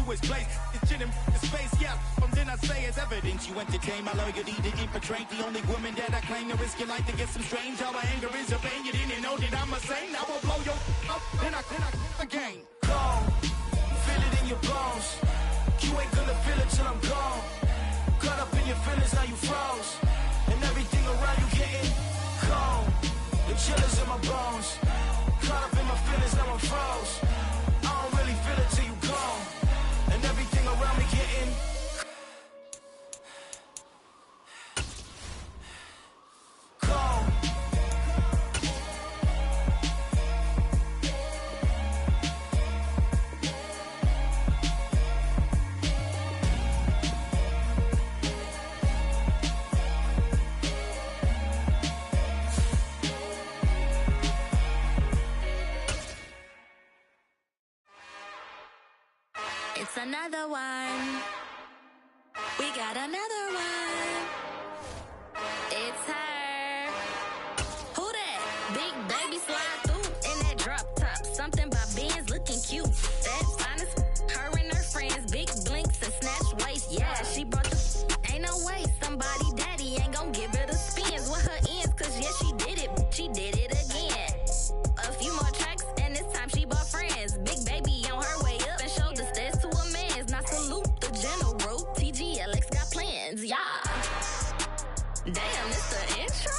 his place. It's in his face, yeah. Then I say it's evidence you entertain my loyalty to infiltrate the only woman that I claim to risk your life to get some strange. How my anger is a pain. You didn't know that I'm a saint. I will blow your up, then I again. Gone, feel it in your bones. You ain't gonna feel it till I'm gone. Caught up in your feelings, now you froze. And everything around you getting cold. The chillers in my bones. Caught up in my feelings, now I'm froze. I don't really feel it till you gone. And everything around me getting cold. It's another one. We got another one. It's her. Who that? Big baby slide through in that drop top. Something by Benz looking cute. That finest, her and her friends. Big blinks and snatch waist. Yeah, she brought the. Ain't no way somebody daddy ain't gon' give her the spins with her ends. Cause yeah, she did it. She did it again. A few more tracks and this time she bought friends. Big baby on her way up and showed the stairs to a man's. Now salute the general. TGLX got plans, yeah. Damn, it's the intro?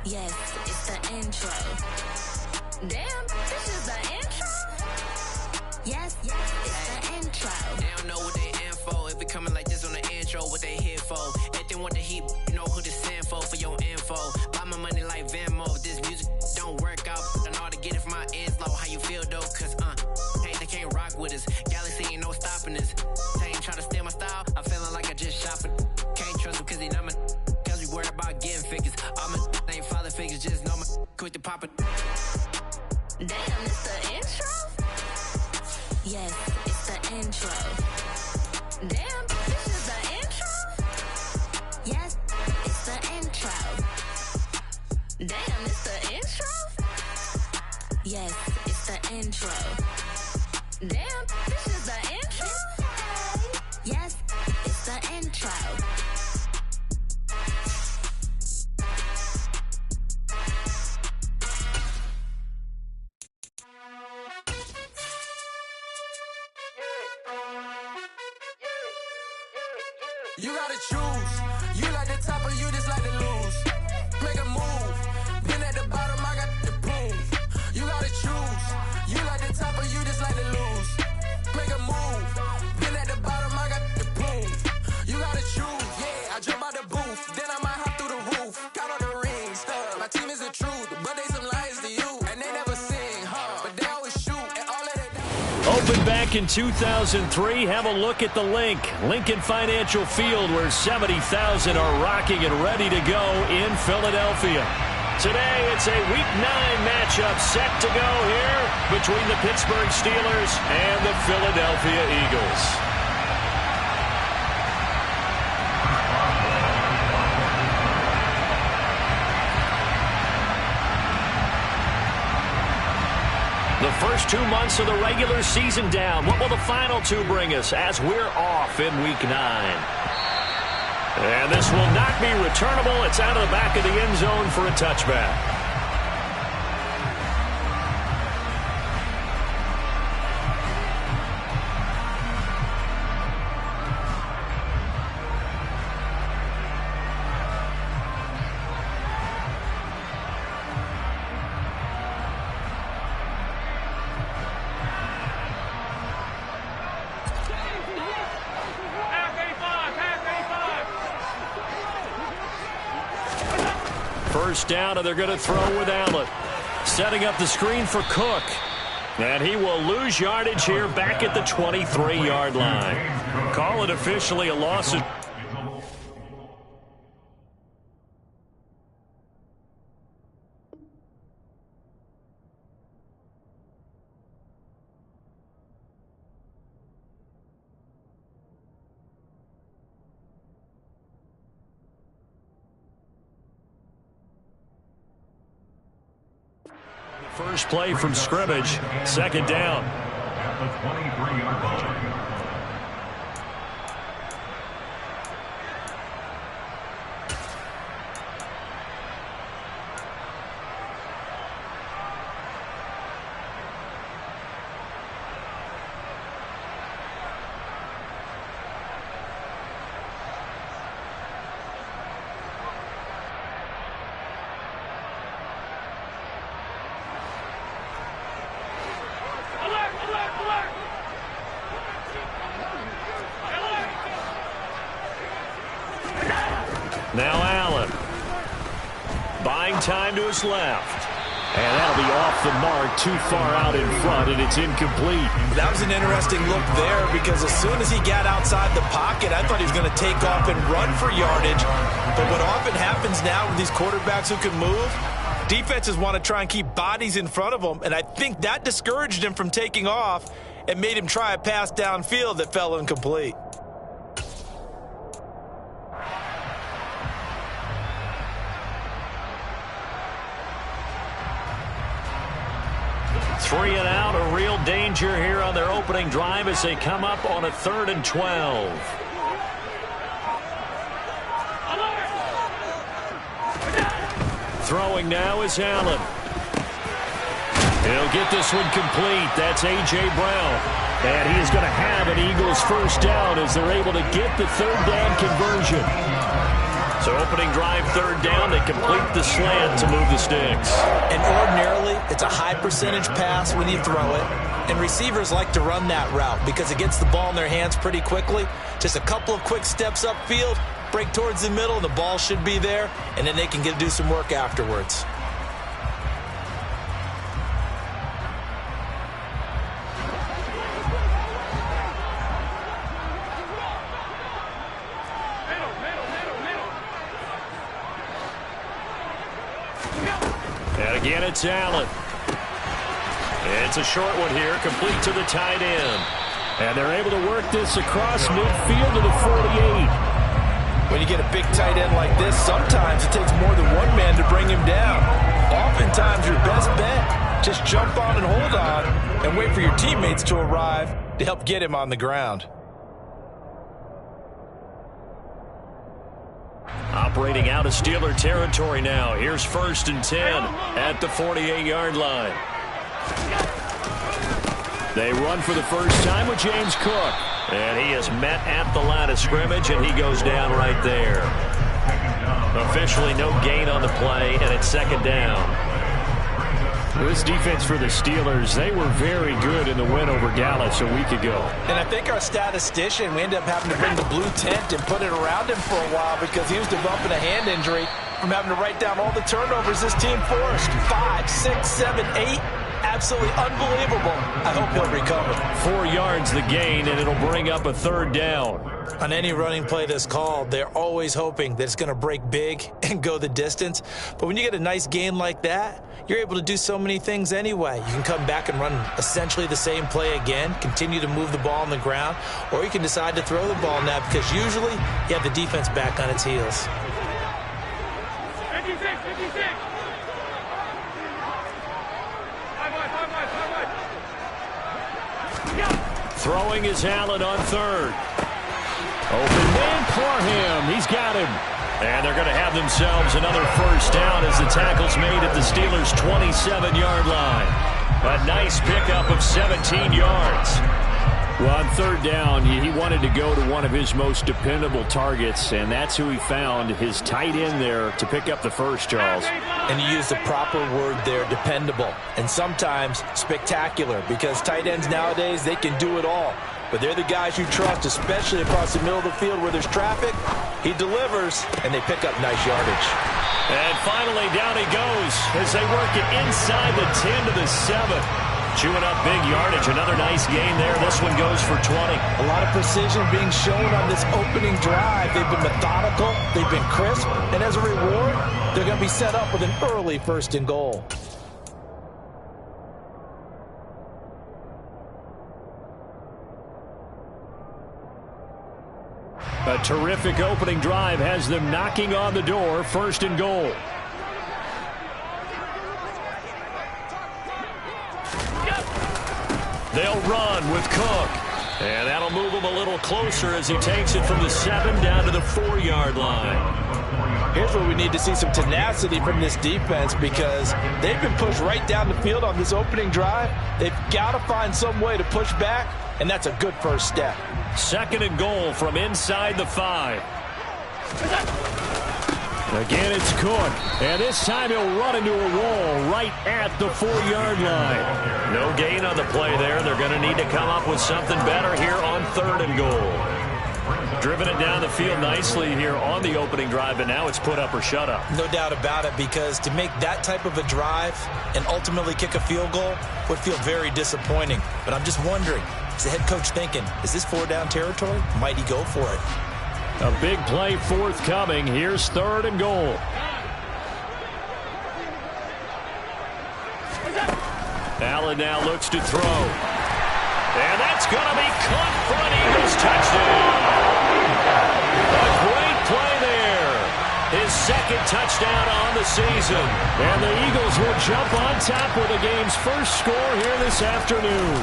Yes, it's the intro. Damn, this is the intro? Yes, it's the intro. They don't know what they in for. If it coming like this on the intro, what they here for? If they want the heat, you know who to send for your info. Buy my money like Venmo. This music don't work out. I know how to get it from my ends low. How you feel though? Cause hey, they can't rock with us. Galaxy ain't no stopping us. They ain't try to steal my style. I'm feeling like I just shopping. Can't trust them cause they not my. Cause we worried about getting figures. All my ain't father figures. Just know my quit the poppin'. Damn, it's the intro? Yes, it's the intro. Damn, this is the intro? Yes, it's the intro. Damn, it's the intro? Yes, it's the intro. Damn, this is the intro? Yes, it's the intro. You gotta choose. You like the top or you just like to lose. Make a move. Been at the bottom, I got the proof. You gotta choose. You like the top or you just like to lose. Make a move. Been at the bottom, I got the proof. You gotta choose. Yeah, I jump out the booth. Then I might hop through the roof. Count on the rings. My team is the truth, but they some liars to you. And they never sing, but they always shoot. And all of that. Opened back in 2003. Have a look at the link. Lincoln Financial Field, where 70,000 are rocking and ready to go in Philadelphia. Today, it's a Week 9 matchup set to go here between the Pittsburgh Steelers and the Philadelphia Eagles. The first 2 months of the regular season down. What will the final two bring us as we're off in Week 9? And this will not be returnable. It's out of the back of the end zone for a touchback. First down, and they're going to throw with Allen. Setting up the screen for Cook. And he will lose yardage here back at the 23-yard line. Call it officially a loss. First play from scrimmage, second down. At the 23-yard line. Now Allen. Buying time to his left. And that'll be off the mark, too far out in front, and it's incomplete. That was an interesting look there because as soon as he got outside the pocket, I thought he was going to take off and run for yardage. But what often happens now with these quarterbacks who can move, defenses want to try and keep bodies in front of them, and I think that discouraged him from taking off and made him try a pass downfield that fell incomplete. Three and out, a real danger here on their opening drive as they come up on a 3rd and 12. Throwing now is Allen. He'll get this one complete. That's A.J. Brown. And he is going to have an Eagles first down as they're able to get the 3rd down conversion. So opening drive, 3rd down, they complete the slant to move the sticks. And ordinarily, it's a high percentage pass when you throw it. And receivers like to run that route because it gets the ball in their hands pretty quickly. Just a couple of quick steps upfield, break towards the middle, and the ball should be there. And then they can do some work afterwards. And again, it's Allen. It's a short one here, complete to the tight end. And they're able to work this across midfield to the 48. When you get a big tight end like this, sometimes it takes more than one man to bring him down. Oftentimes, your best bet, just jump on and hold on and wait for your teammates to arrive to help get him on the ground. Operating out of Steeler territory now. Here's 1st and 10 at the 48-yard line. They run for the first time with James Cook. And he is met at the line of scrimmage, and he goes down right there. Officially no gain on the play, and it's 2nd down. This defense for the Steelers, they were very good in the win over Dallas a week ago. And I think our statistician, we ended up having to bring the blue tent and put it around him for a while because he was developing a hand injury from having to write down all the turnovers this team forced. 5, 6, 7, 8. Absolutely unbelievable. I hope he'll recover. 4 yards the gain, and it'll bring up a 3rd down. On any running play that's called, they're always hoping that it's going to break big and go the distance. But when you get a nice gain like that, you're able to do so many things anyway. You can come back and run essentially the same play again, continue to move the ball on the ground, or you can decide to throw the ball now because usually you have the defense back on its heels. 56, 56. Throwing is Allen on 3rd. Open man for him. He's got him. And they're going to have themselves another first down as the tackle's made at the Steelers' 27-yard line. A nice pickup of 17 yards. Well, on 3rd down, he wanted to go to one of his most dependable targets, and that's who he found, his tight end there, to pick up the first, Charles. And you use the proper word there, dependable, and sometimes spectacular, because tight ends nowadays, they can do it all. But they're the guys you trust, especially across the middle of the field where there's traffic. He delivers, and they pick up nice yardage. And finally, down he goes as they work it inside the 10 to the 7. Chewing up big yardage. Another nice gain there. This one goes for 20. A lot of precision being shown on this opening drive. They've been methodical. They've been crisp. And as a reward, they're going to be set up with an early 1st and goal. A terrific opening drive has them knocking on the door. 1st and goal. They'll run with Cook. And that'll move him a little closer as he takes it from the 7 down to the 4-yard line. Here's where we need to see some tenacity from this defense because they've been pushed right down the field on this opening drive. They've got to find some way to push back, and that's a good first step. 2nd and goal from inside the 5. Again, it's Cook. And this time he'll run into a wall right at the 4-yard line. No gain on the play there. They're going to need to come up with something better here on 3rd and goal. Driven it down the field nicely here on the opening drive, and now it's put up or shut up. No doubt about it, because to make that type of a drive and ultimately kick a field goal would feel very disappointing. But I'm just wondering, is the head coach thinking, is this 4-down territory? Might he go for it? A big play forthcoming. Here's 3rd and goal. Allen now looks to throw. And that's going to be caught for an Eagles touchdown. A great play there. His 2nd touchdown on the season. And the Eagles will jump on top with the game's first score here this afternoon.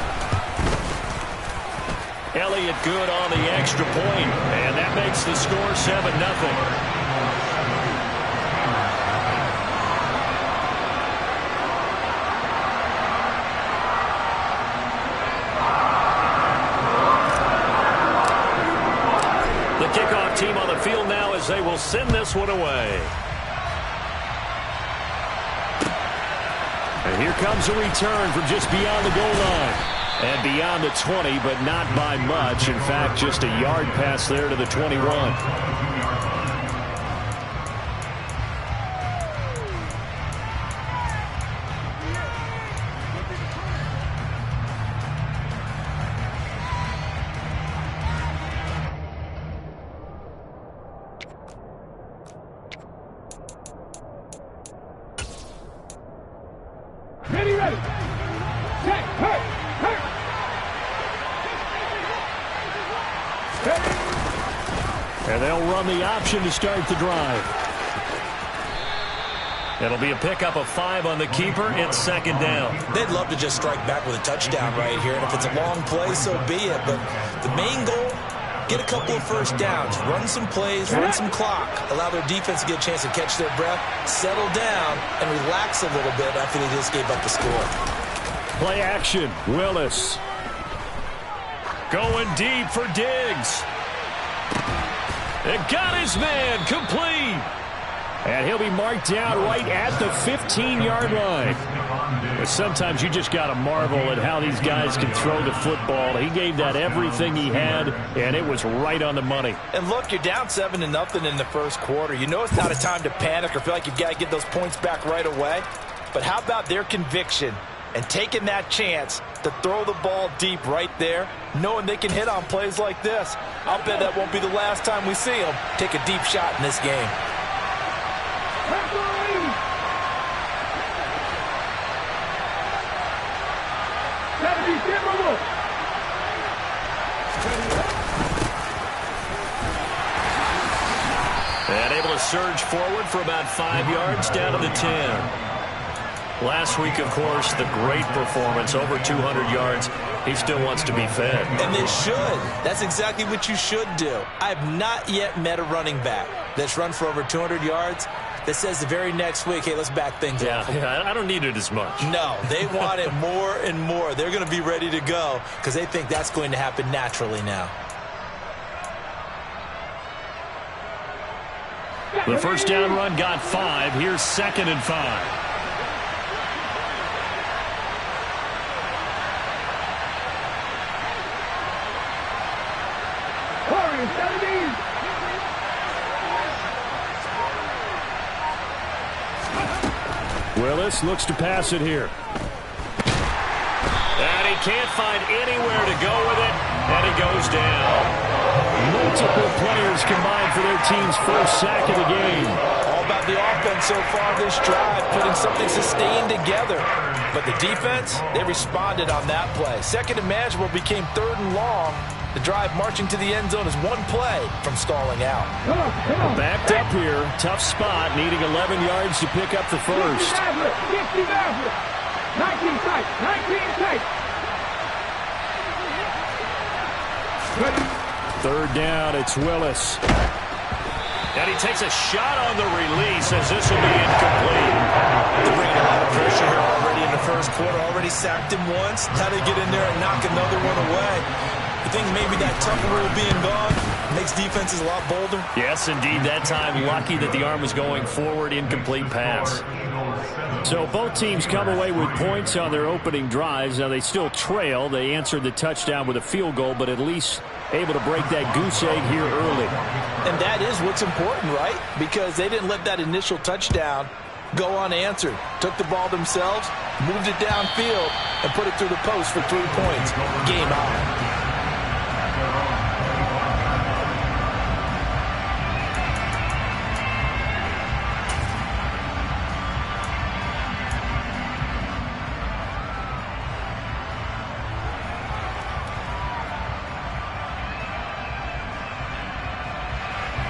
Elliott good on the extra point, and that makes the score 7-0. Kickoff team on the field now as they will send this one away. And here comes a return from just beyond the goal line. And beyond the 20, but not by much. In fact, just a yard pass there to the 21. And they'll run the option to start the drive. It'll be a pickup of 5 on the keeper. It's 2nd down. They'd love to just strike back with a touchdown right here. And if it's a long play, so be it. But the main goal, get a couple of first downs. Run some plays, run some clock. Allow their defense to get a chance to catch their breath, settle down, and relax a little bit after they just gave up the score. Play action. Willis. Going deep for Diggs. It got his man complete. And he'll be marked down right at the 15-yard line. But sometimes you just got to marvel at how these guys can throw the football. He gave that everything he had, and it was right on the money. And look, you're down 7-0 in the first quarter. You know it's not a time to panic or feel like you've got to get those points back right away. But how about their conviction and taking that chance to throw the ball deep right there, knowing they can hit on plays like this? I'll bet that won't be the last time we see them take a deep shot in this game. And able to surge forward for about 5 yards down to the 10. Last week, of course, the great performance, over 200 yards. He still wants to be fed. And they should. That's exactly what you should do. I have not yet met a running back that's run for over 200 yards that says the very next week, hey, let's back things up. Yeah, I don't need it as much. No, they want it more and more. They're going to be ready to go because they think that's going to happen naturally now. The first down run got 5. Here's 2nd and 5. Willis looks to pass it here. And he can't find anywhere to go with it, and he goes down. Multiple players combined for their team's first sack of the game. All about the offense so far this drive, putting something sustained together. But the defense, they responded on that play. Second and manageable became 3rd and long. The drive marching to the end zone is one play from stalling out. Backed up here. Tough spot. Needing 11 yards to pick up the first. 19 tight. 19 tight. 3rd down. It's Willis. And he takes a shot on the release as this will be incomplete. They're bringing a lot of pressure here already in the first quarter. Already sacked him once. How they get in there and knock another one away. I think maybe that tough rule being gone makes defenses a lot bolder. Yes, indeed. That time, lucky that the arm was going forward. Incomplete pass. So both teams come away with points on their opening drives. Now, they still trail. They answered the touchdown with a field goal, but at least able to break that goose egg here early. And that is what's important, right? Because they didn't let that initial touchdown go unanswered. Took the ball themselves, moved it downfield, and put it through the post for 3 points. Game on.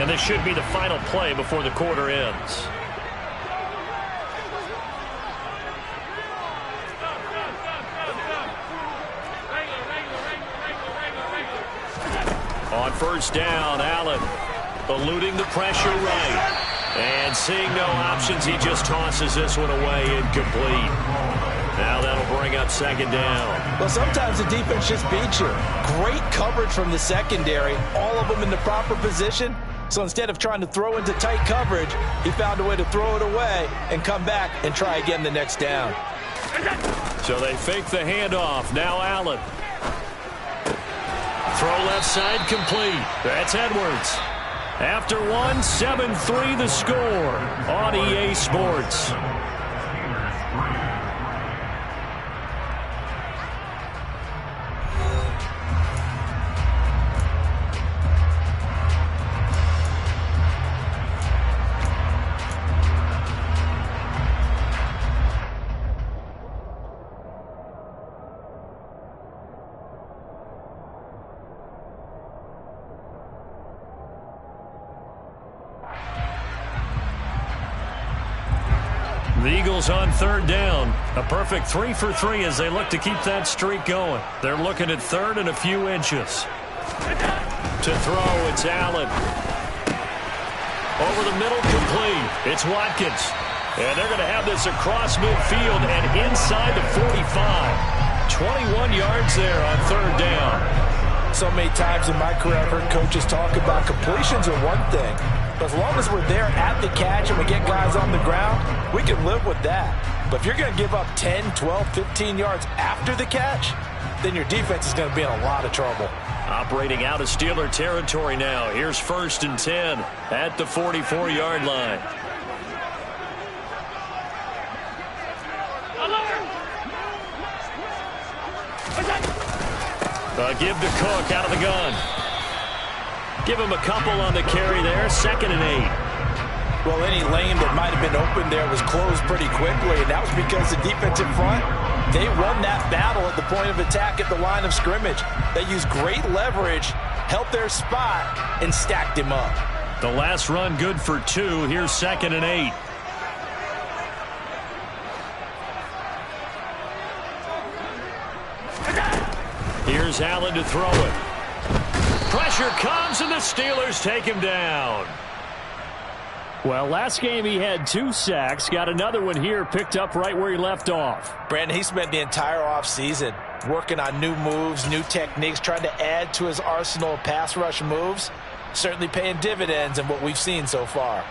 And this should be the final play before the quarter ends. On first down, Allen eluding the pressure right. And seeing no options, he just tosses this one away incomplete. Now that'll bring up second down. Well, sometimes the defense just beats you. Great coverage from the secondary, all of them in the proper position. So instead of trying to throw into tight coverage, he found a way to throw it away and come back and try again the next down. So they fake the handoff. Now Allen. Throw left side complete. That's Edwards. After one, 7-3 the score on EA Sports. The Eagles on third down. A perfect 3 for 3 as they look to keep that streak going. They're looking at third and a few inches. To throw, it's Allen. Over the middle, complete. It's Watkins. And they're going to have this across midfield and inside the 45. 21 yards there on third down. So many times in my career, I've heard coaches talk about completions are one thing. But as long as we're there at the catch and we get guys on the ground, we can live with that. But if you're going to give up 10, 12, 15 yards after the catch, then your defense is going to be in a lot of trouble. Operating out of Steeler territory now. Here's 1st and 10 at the 44-yard line. Give to Cook out of the gun. Give him a couple on the carry there. 2nd and 8. Well, any lane that might have been open there was closed pretty quickly, and that was because the defensive front, they won that battle at the point of attack at the line of scrimmage. They used great leverage, helped their spot, and stacked him up. The last run good for 2. Here's 2nd and 8. Here's Allen to throw it. Pressure comes, and the Steelers take him down. Well, last game he had 2 sacks. Got another one here, picked up right where he left off. Brandon, he spent the entire offseason working on new moves, new techniques, trying to add to his arsenal of pass rush moves. Certainly paying dividends in what we've seen so far.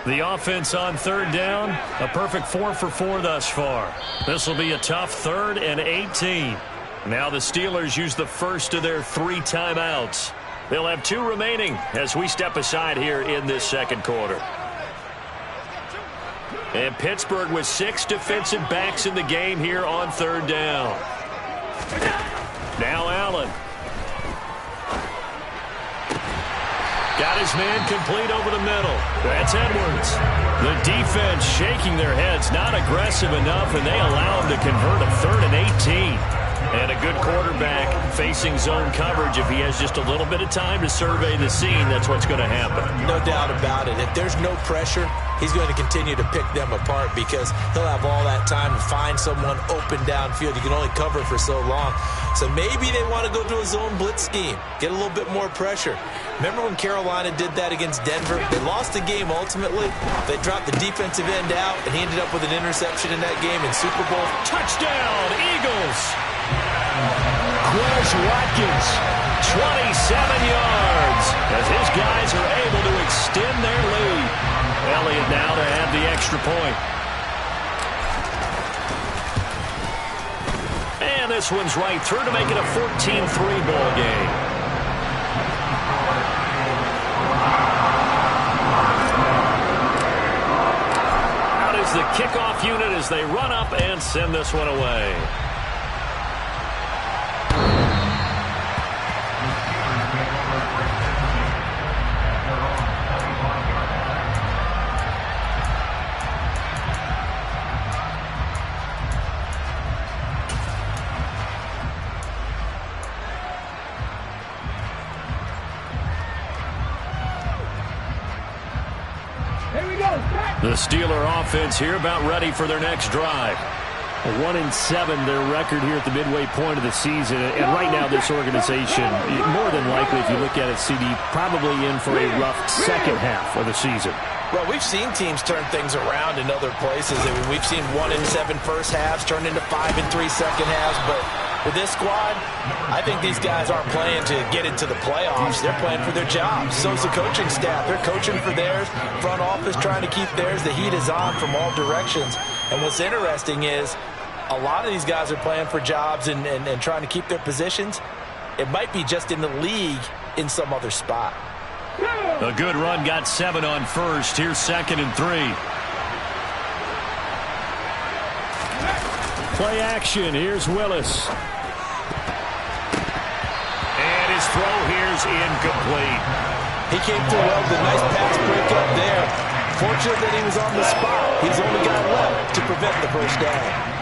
The offense on third down, a perfect 4 for 4 thus far. This will be a tough 3rd and 18. Now the Steelers use the first of their 3 timeouts. They'll have 2 remaining as we step aside here in this second quarter. And Pittsburgh with 6 defensive backs in the game here on third down. Now Allen. Got his man complete over the middle. That's Edwards. The defense shaking their heads, not aggressive enough, and they allow him to convert a 3rd and 18. And a good quarterback facing zone coverage. If he has just a little bit of time to survey the scene, that's what's going to happen. No doubt about it. If there's no pressure, he's going to continue to pick them apart because he'll have all that time to find someone open downfield. You can only cover for so long. So maybe they want to go to a zone blitz scheme, get a little bit more pressure. Remember when Carolina did that against Denver? They lost the game ultimately. They dropped the defensive end out, and he ended up with an interception in that game in Super Bowl. Touchdown, Eagles! Quez Watkins, 27 yards, as his guys are able to extend their lead. Elliott now to have the extra point. And this one's right through to make it a 14-3 ball game. Out is the kickoff unit as they run up and send this one away. The Steeler offense here about ready for their next drive. 1-7 their record here at the midway point of the season. And right now this organization, more than likely if you look at it, CD, probably in for a rough second half of the season. Well, we've seen teams turn things around in other places. I mean, we've seen 1-7 first halves turn into 5-3 second halves. But with this squad, I think these guys aren't playing to get into the playoffs. They're playing for their jobs. So's the coaching staff. They're coaching for theirs. Front office trying to keep theirs. The heat is on from all directions. And what's interesting is a lot of these guys are playing for jobs and trying to keep their positions. It might be just in the league in some other spot. A good run got 7 on first. Here's 2nd and 3. Play action. Here's Willis. And his throw here's incomplete. He came through well with a nice pass break up there. Fortunate that he was on the spot. He's the only guy left to prevent the first down.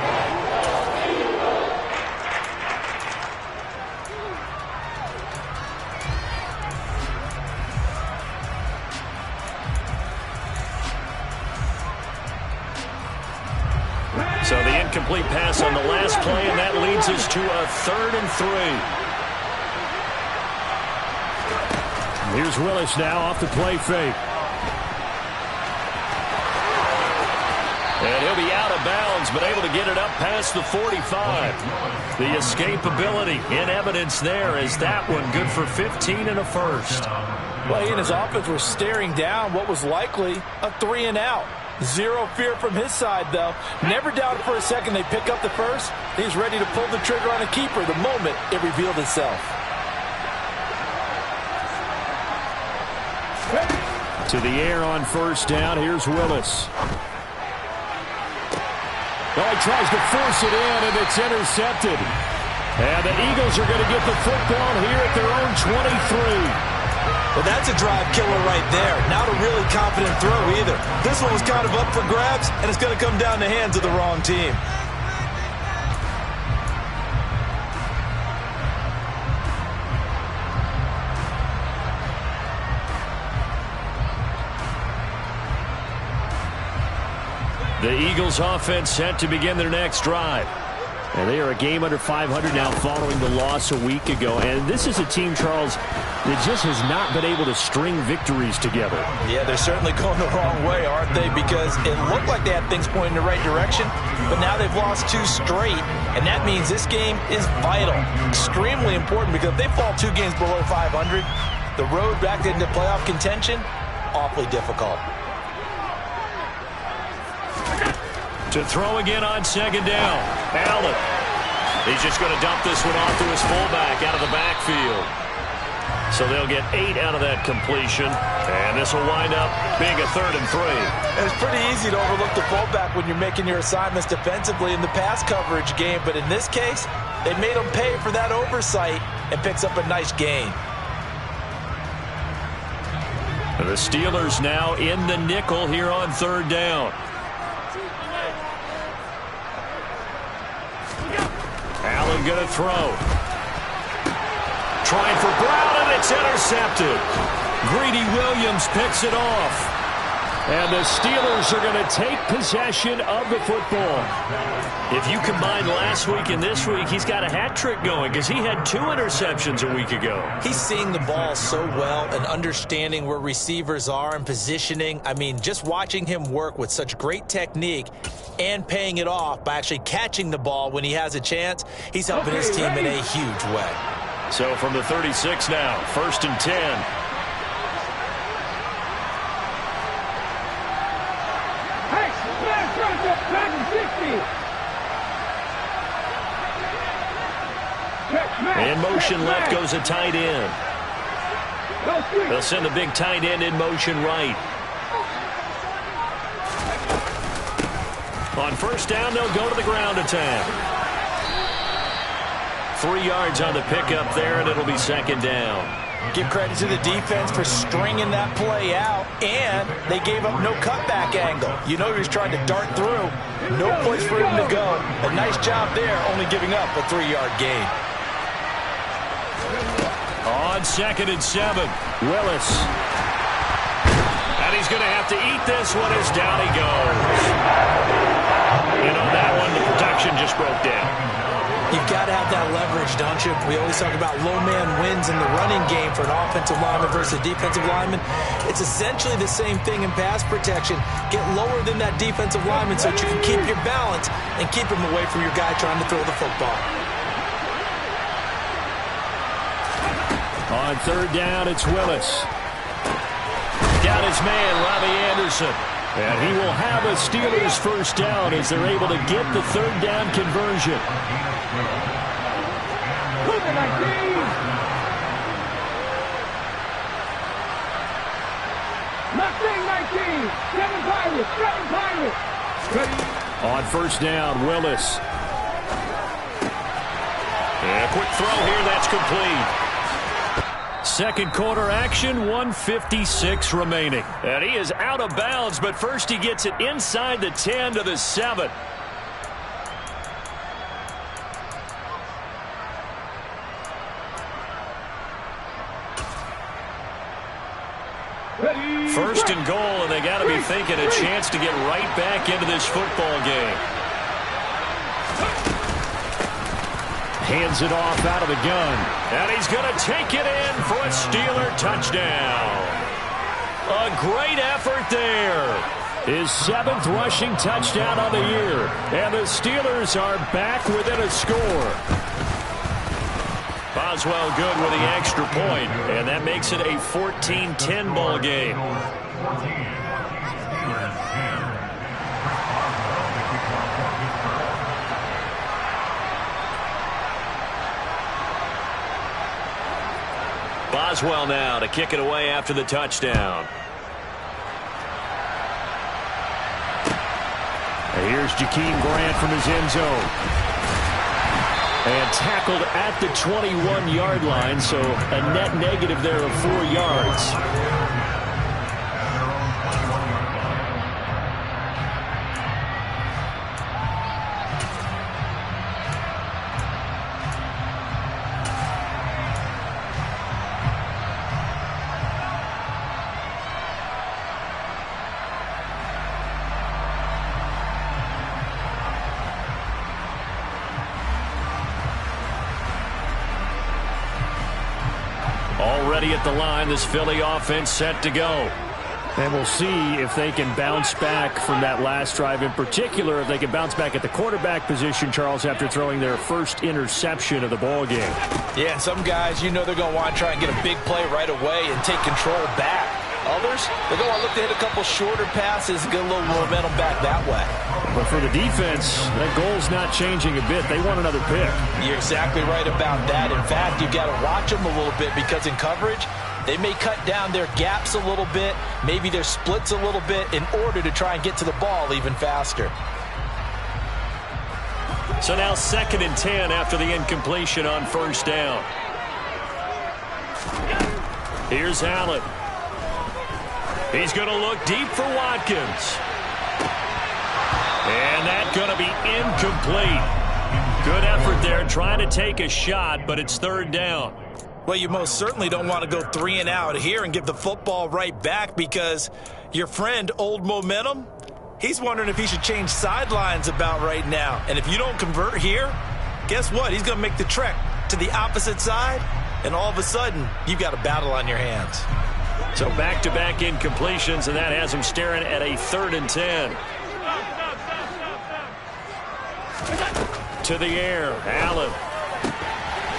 So the incomplete pass on the last play, and that leads us to a 3rd and 3. Here's Willis now off the play fake. And he'll be out of bounds, but able to get it up past the 45. The escapability in evidence there as that one good for 15 and a first. Well, he and his offense were staring down what was likely a 3 and out. Zero fear from his side, though. Never doubted for a second they pick up the first. He's ready to pull the trigger on a keeper the moment it revealed itself. To the air on first down. Here's Willis. Well, he tries to force it in, and it's intercepted. And the Eagles are going to get the football here at their own 23. Well, that's a drive killer right there. Not a really confident throw either. This one was kind of up for grabs, and it's going to come down in the hands of the wrong team. The Eagles offense set to begin their next drive. And they are a game under 500 now following the loss a week ago. And this is a team, Charles, that just has not been able to string victories together. Yeah, they're certainly going the wrong way, aren't they? Because it looked like they had things pointing in the right direction, but now they've lost 2 straight, and that means this game is vital, extremely important, because if they fall 2 games below 500, the road back into playoff contention, awfully difficult. To throw again on 2nd down. Allen. He's just going to dump this one off to his fullback out of the backfield. So they'll get 8 out of that completion. And this will wind up being a 3rd and 3. It's pretty easy to overlook the fullback when you're making your assignments defensively in the pass coverage game. But in this case, they made him pay for that oversight and picks up a nice gain. The Steelers now in the nickel here on 3rd down. Allen going to throw. Trying for Brown, and it's intercepted. Greedy Williams picks it off. And the Steelers are going to take possession of the football. If you combine last week and this week, he's got a hat trick going because he had 2 interceptions a week ago. He's seeing the ball so well and understanding where receivers are and positioning. I mean, just watching him work with such great technique and paying it off by actually catching the ball when he has a chance, he's helping his team in a huge way. So from the 36 now, 1st and 10. In motion left goes a tight end. They'll send the big tight end in motion right. On first down, they'll go to the ground attack. 3 yards on the pickup there, and it'll be second down. Give credit to the defense for stringing that play out, and they gave up no cutback angle. You know he was trying to dart through. No place for him to go. A nice job there, only giving up a 3-yard gain. On 2nd and 7, Willis. And he's going to have to eat this one as down he goes. And on that one, the protection just broke down. You've got to have that leverage, don't you? We always talk about low man wins in the running game for an offensive lineman versus a defensive lineman. It's essentially the same thing in pass protection. Get lower than that defensive lineman so that you can keep your balance and keep him away from your guy trying to throw the football. On 3rd down, it's Willis. Got his man, Robbie Anderson. And he will have a Steelers first down as they're able to get the 3rd down conversion. On first down, Willis. And a quick throw here, that's complete. Second quarter action, 1:56 remaining. And he is out of bounds, but first he gets it inside the 10 to the 7. First and goal, and they got to be thinking a chance to get right back into this football game. Hands it off out of the gun. And he's going to take it in for a Steeler touchdown. A great effort there. His 7th rushing touchdown of the year. And the Steelers are back within a score. Boswell good with the extra point. And that makes it a 14-10 ball game. Boswell now to kick it away after the touchdown. And here's Jakeem Grant from his end zone. And tackled at the 21-yard line, so a net negative there of 4 yards. Already at the line, this Philly offense set to go. And we'll see if they can bounce back from that last drive, in particular if they can bounce back at the quarterback position, Charles, after throwing their first interception of the ball game. Yeah, some guys, you know they're going to want to try and get a big play right away and take control back. Others, they're going to look to hit a couple shorter passes, get a little momentum back that way. But for the defense, that goal's not changing a bit. They want another pick. You're exactly right about that. In fact, you've got to watch them a little bit because in coverage, they may cut down their gaps a little bit, maybe their splits a little bit in order to try and get to the ball even faster. So now 2nd and 10 after the incompletion on first down. Here's Allen. He's going to look deep for Watkins. And that's going to be incomplete. Good effort there trying to take a shot, but it's 3rd down. Well, you most certainly don't want to go 3 and out here and give the football right back because your friend, Old Momentum, he's wondering if he should change sidelines about right now. And if you don't convert here, guess what? He's going to make the trek to the opposite side, and all of a sudden, you've got a battle on your hands. So back-to-back incompletions, and that has him staring at a 3rd and 10. To the air, Allen.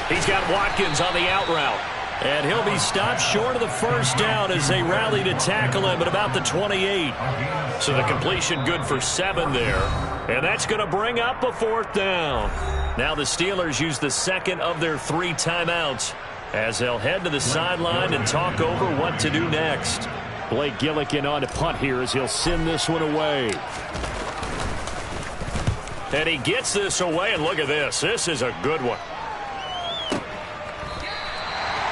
He's got Watkins on the out route. And he'll be stopped short of the first down as they rally to tackle him at about the 28. So the completion good for 7 there. And that's going to bring up a 4th down. Now the Steelers use the second of their 3 timeouts as they'll head to the sideline and talk over what to do next. Blake Gillikin on to punt here as he'll send this one away. And he gets this away, and look at this. This is a good one.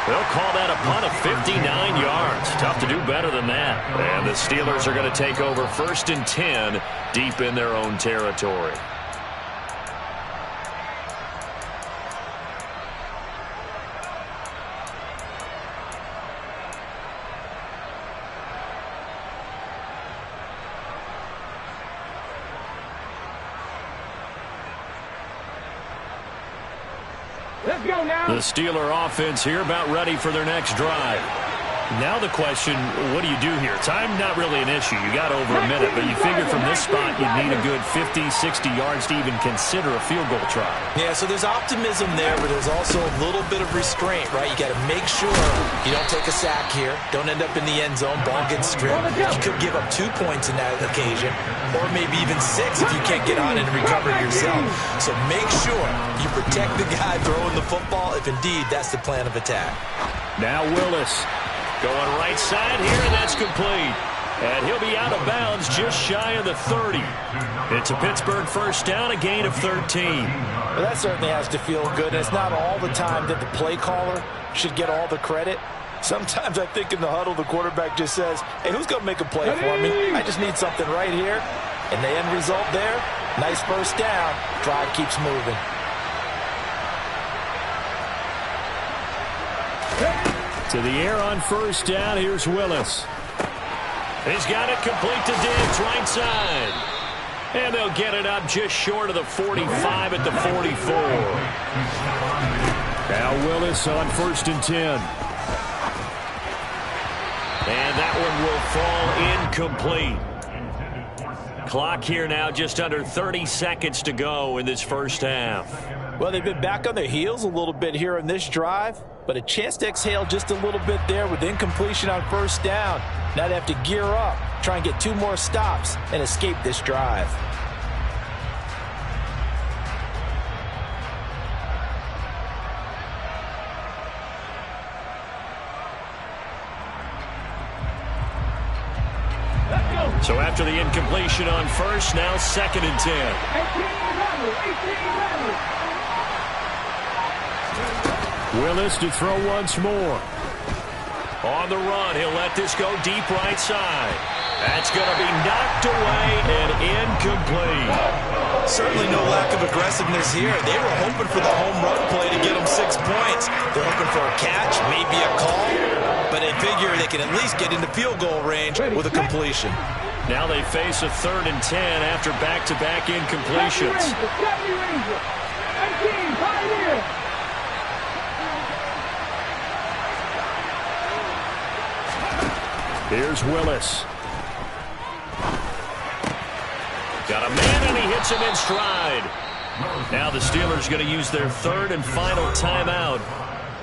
They'll call that a punt of 59 yards. Tough to do better than that. And the Steelers are going to take over 1st and 10 deep in their own territory. Let's go now. The Steeler offense here about ready for their next drive. Now the question, what do you do here? Time not really an issue. You got over a minute, but you figure from this spot you'd need a good 50, 60 yards to even consider a field goal try. Yeah, so there's optimism there, but there's also a little bit of restraint, right? You got to make sure you don't take a sack here. Don't end up in the end zone. Ball gets stripped. You could give up 2 points in that occasion, or maybe even 6 if you can't get on and recover yourself. So make sure you protect the guy throwing the football if indeed that's the plan of attack. Now Willis. Going right side here, and that's complete. And he'll be out of bounds just shy of the 30. It's a Pittsburgh 1st down, a gain of 13. Well, that certainly has to feel good. And it's not all the time that the play caller should get all the credit. Sometimes I think in the huddle, the quarterback just says, hey, who's going to make a play for me? I just need something right here. And the end result there, nice 1st down. Drive keeps moving. To the air on 1st down, here's Willis. He's got it complete to Diggs, right side. And they'll get it up just short of the 45 at the 44. Now Willis on 1st and 10. And that one will fall incomplete. Clock here now, just under 30 seconds to go in this 1st half. Well, they've been back on their heels a little bit here in this drive, but a chance to exhale just a little bit there with incompletion on 1st down. Now they have to gear up, try and get 2 more stops, and escape this drive. So after the incompletion on 1st, now 2nd and 10. 18 Willis to throw once more. On the run, he'll let this go deep right side. That's going to be knocked away and incomplete. Certainly no lack of aggressiveness here. They were hoping for the home run play to get them 6 points. They're hoping for a catch, maybe a call, but they figure they can at least get into field goal range with a completion. Now they face a 3rd and 10 after back-to-back incompletions. Here's Willis. Got a man, and he hits him in stride. Now the Steelers going to use their 3rd and final timeout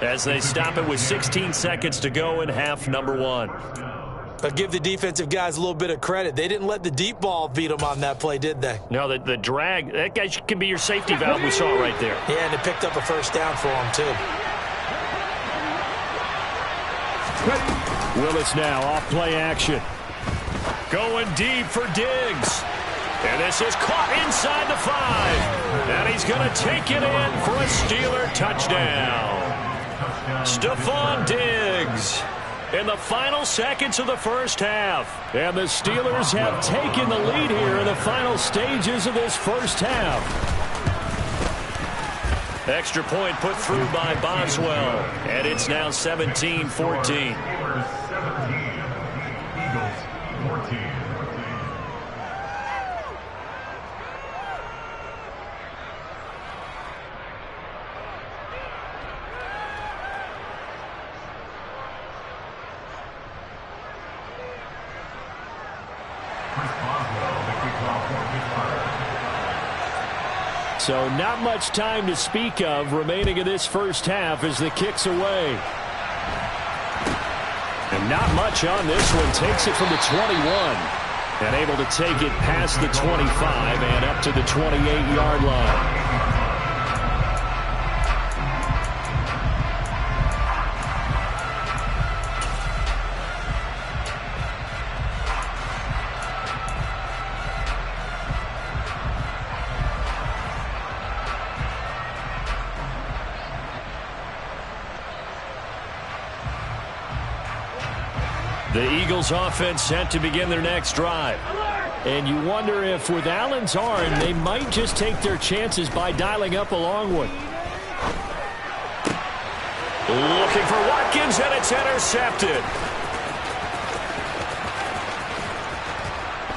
as they stop it with 16 seconds to go in half number 1. I'll give the defensive guys a little bit of credit. They didn't let the deep ball beat them on that play, did they? No, the drag, that guy can be your safety valve. We saw it right there. Yeah, and it picked up a 1st down for them, too. Willis now off play action. Going deep for Diggs. And this is caught inside the 5. And he's going to take it in for a Steeler touchdown. Stephon Diggs in the final seconds of the 1st half. And the Steelers have taken the lead here in the final stages of this 1st half. Extra point put through by Boswell. And it's now 17-14. So not much time to speak of remaining in this 1st half as the kick's away. And not much on this one. Takes it from the 21. And able to take it past the 25 and up to the 28-yard line. The Eagles offense set to begin their next drive. And you wonder if with Allen's arm, they might just take their chances by dialing up a long one. Looking for Watkins, and it's intercepted.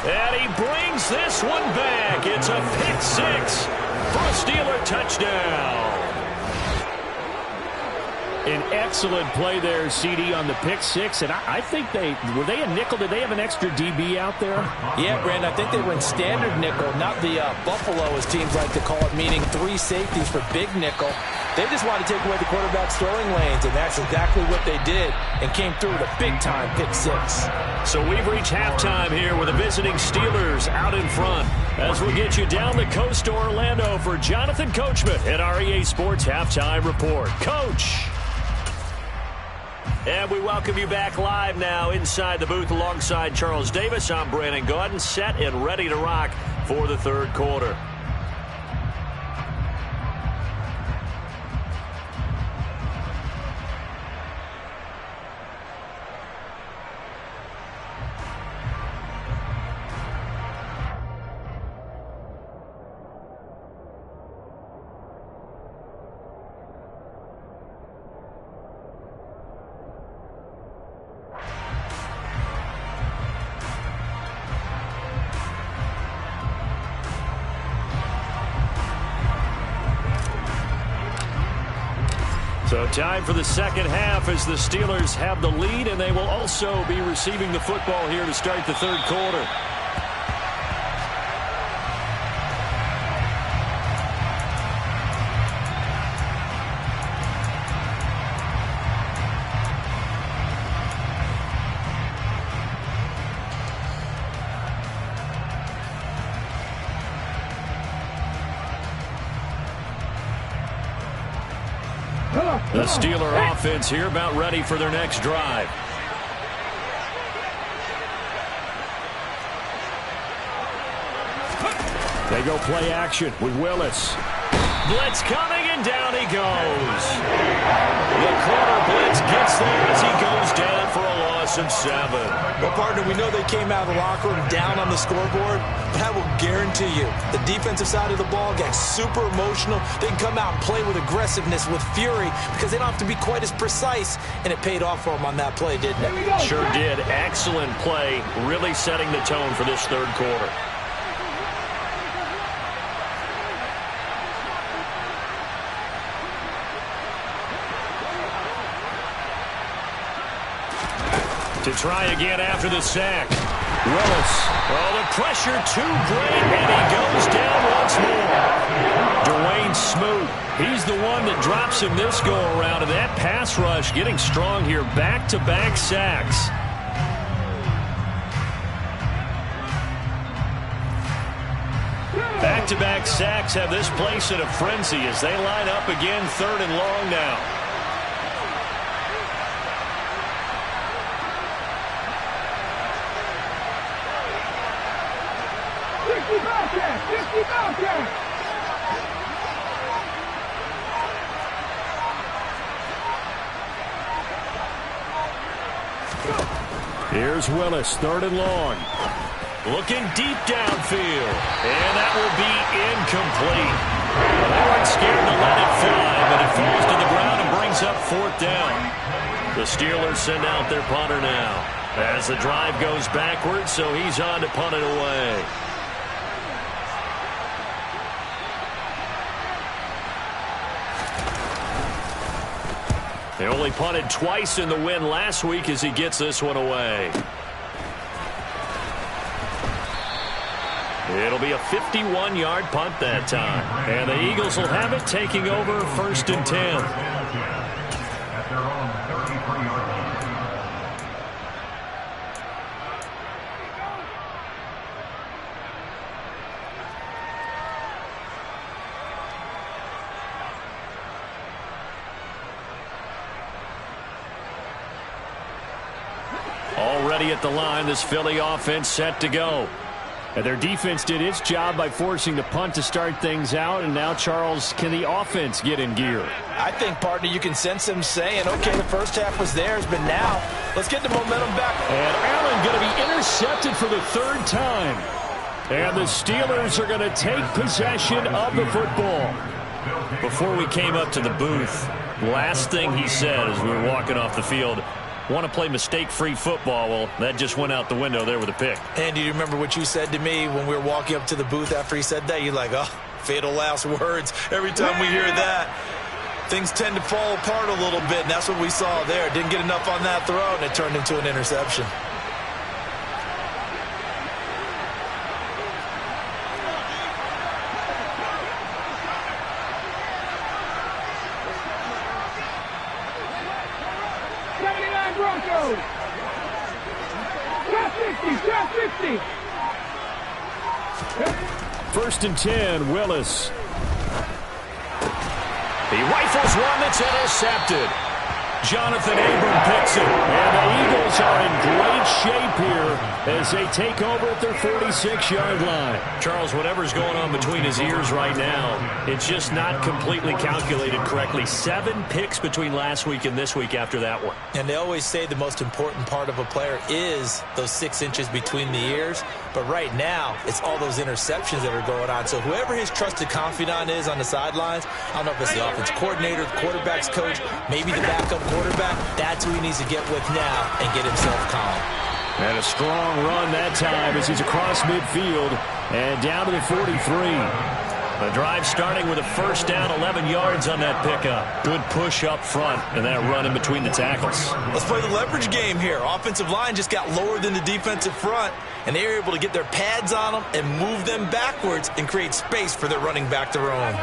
And he brings this one back. It's a pick six for a Steeler touchdown. An excellent play there, CD, on the pick six. And I think were they a nickel? Did they have an extra DB out there? Yeah, Brandon, I think they were in standard nickel, not the Buffalo, as teams like to call it, meaning 3 safeties for big nickel. They just wanted to take away the quarterback's throwing lanes, and that's exactly what they did, and came through with a big-time pick six. So we've reached halftime here with the visiting Steelers out in front. As we get you down the coast to Orlando for Jonathan Coachman at our EA Sports Halftime Report. Coach! And we welcome you back live now inside the booth alongside Charles Davis. I'm Brandon Gaudin, set and ready to rock for the third quarter. So time for the second half as the Steelers have the lead, and they will also be receiving the football here to start the third quarter. The Steeler offense here about ready for their next drive. They go play action with Willis. Blitz coming, and down he goes. The corner blitz gets there as he goes down for a loss of 7. Well, partner, we know they came out of the locker room down on the scoreboard, but I will guarantee you the defensive side of the ball gets super emotional. They can come out and play with aggressiveness, with fury, because they don't have to be quite as precise, and it paid off for them on that play, didn't it? Sure did. Excellent play, really setting the tone for this third quarter. To try again after the sack. Willis. Oh, the pressure too great, and he goes down once more. Dwayne Smoot. He's the one that drops him this go-around, and that pass rush getting strong here. Back-to-back sacks. Back-to-back sacks have this place in a frenzy as they line up again, 3rd and long now. Here's Willis, 3rd and long. Looking deep downfield. And that will be incomplete. They weren't scared to let it fly, but it falls to the ground and brings up 4th down. The Steelers send out their punter now as the drive goes backwards, so he's on to punt it away. They only punted twice in the win last week as he gets this one away. It'll be a 51-yard punt that time. And the Eagles will have it, taking over 1st and 10. Already at the line, this Philly offense set to go. And their defense did its job by forcing the punt to start things out. And now, Charles, can the offense get in gear? I think, partner, you can sense him saying, okay, the first half was theirs, but now let's get the momentum back. And Allen going to be intercepted for the third time. And the Steelers are going to take possession of the football. Before we came up to the booth, last thing he said as we were walking off the field, want to play mistake-free football. Well, that just went out the window there with a pick. And do you remember what you said to me when we were walking up to the booth after he said that? You're like, oh, fatal last words. Every time we hear that, things tend to fall apart a little bit, and that's what we saw there. Didn't get enough on that throw, and it turned into an interception. Broncos! Top 50! Top 50! First and 10, Willis. He rifles one that's intercepted. Jonathan Abram picks it. And the Eagles are in great shape here as they take over at their 46-yard line. Charles, whatever's going on between his ears right now, it's just not completely calculated correctly. 7 picks between last week and this week after that one. And they always say the most important part of a player is those 6 inches between the ears. But right now, it's all those interceptions that are going on. So whoever his trusted confidant is on the sidelines, I don't know if it's the offense coordinator, the quarterback's coach, maybe the backup quarterback, that's who he needs to get with now and get himself calm. And a strong run that time as he's across midfield and down to the 43. The drive starting with a first down, 11 yards on that pickup. Good push up front and that run in between the tackles. Let's play the leverage game here. Offensive line just got lower than the defensive front, and they were able to get their pads on them and move them backwards and create space for their running back to roam.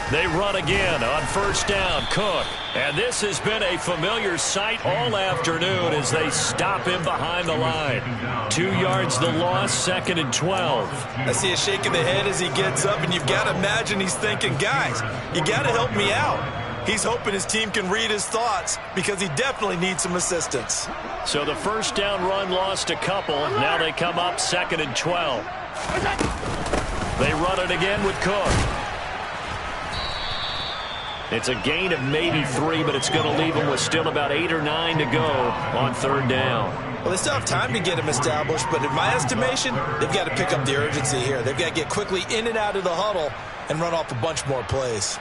They run again on first down, Cook. And this has been a familiar sight all afternoon as they stop him behind the line. 2 yards the loss, 2nd and 12. I see a shake of the head as he gets up, and you've got to imagine he's thinking, guys, you got to help me out. He's hoping his team can read his thoughts because he definitely needs some assistance. So the first down run lost a couple. Now they come up 2nd and 12. They run it again with Cook. It's a gain of maybe 3, but it's going to leave them with still about 8 or 9 to go on third down. Well, they still have time to get him established, but in my estimation, they've got to pick up the urgency here. They've got to get quickly in and out of the huddle and run off a bunch more plays.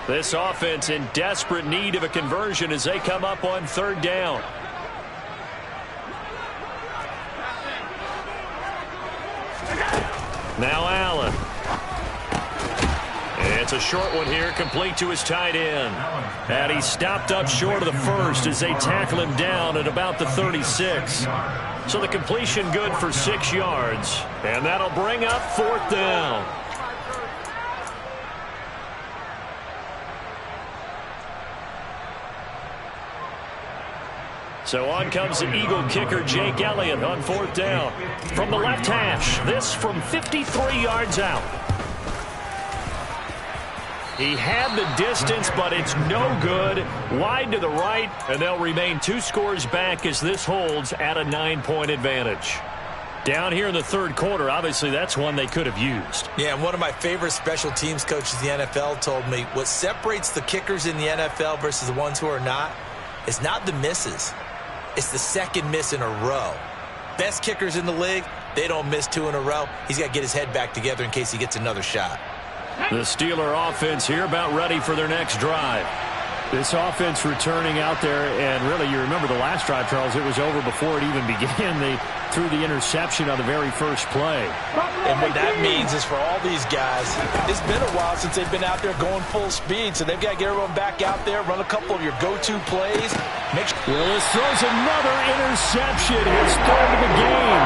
This offense in desperate need of a conversion as they come up on third down. Now Allen. It's a short one here, complete to his tight end. And he stopped up short of the first as they tackle him down at about the 36. So the completion good for 6 yards. And that'll bring up fourth down. So on comes the Eagle kicker, Jake Elliott, on fourth down. From the left hash, this from 53 yards out. He had the distance, but it's no good. Wide to the right, and they'll remain 2 scores back as this holds at a 9-point advantage. Down here in the third quarter, obviously that's one they could have used. Yeah, and one of my favorite special teams coaches in the NFL told me what separates the kickers in the NFL versus the ones who are not is not the misses. It's the second miss in a row. Best kickers in the league, they don't miss 2 in a row. He's got to get his head back together in case he gets another shot. The Steeler offense here about ready for their next drive. This offense returning out there, and really you remember the last drive, Charles, it was over before it even began. threw the interception on the very first play. And what that means is for all these guys, it's been a while since they've been out there going full speed, so they've got to get everyone back out there, run a couple of your go-to plays. Willis throws another interception, his third of the game.